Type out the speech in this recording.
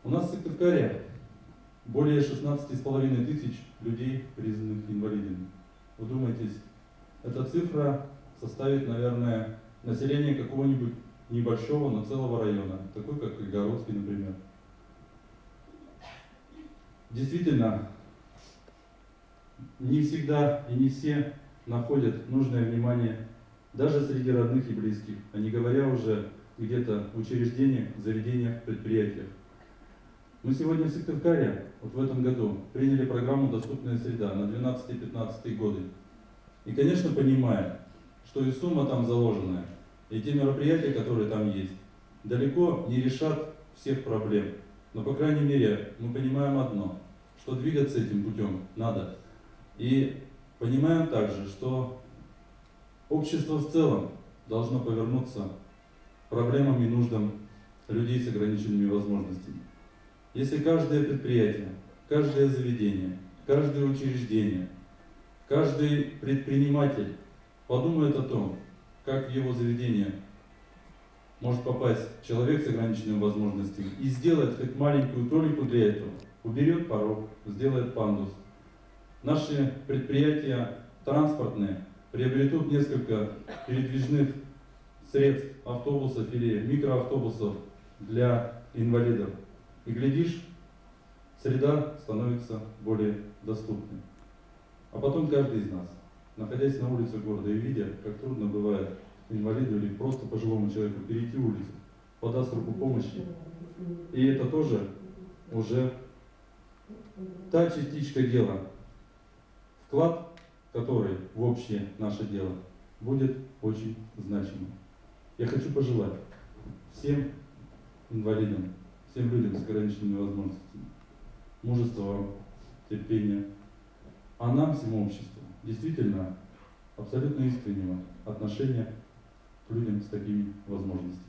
У нас в Сыктывкаре более 16,5 тысяч людей, признанных инвалидами. Вдумайтесь, эта цифра составит, наверное, население какого-нибудь небольшого, но целого района, такой как Кайгородский, например. Действительно, не всегда и не все находят нужное внимание даже среди родных и близких, а не говоря уже где-то в учреждениях, заведениях, предприятиях. Мы сегодня в Сыктывкаре, вот в этом году, приняли программу «Доступная среда» на 12-15 годы. И, конечно, понимая, что и сумма там заложенная, и те мероприятия, которые там есть, далеко не решат всех проблем. Но, по крайней мере, мы понимаем одно, что двигаться этим путем надо. И понимаем также, что общество в целом должно повернуться к проблемам и нуждам людей с ограниченными возможностями. Если каждое предприятие, каждое заведение, каждое учреждение, каждый предприниматель подумает о том, как в его заведение может попасть человек с ограниченными возможностями и сделает хоть маленькую толику для этого, уберет порог, сделает пандус. Наши предприятия транспортные приобретут несколько передвижных средств, автобусов или микроавтобусов для инвалидов. И глядишь, среда становится более доступной. А потом каждый из нас, находясь на улице города и видя, как трудно бывает инвалиду или просто пожилому человеку перейти улицу, подаст руку помощи. И это тоже уже та частичка дела, вклад, который в общее наше дело будет очень значимым. Я хочу пожелать всем инвалидам, всем людям с ограниченными возможностями мужества вам, терпения, а нам, всему обществу, действительно абсолютно искреннего отношения к людям с такими возможностями.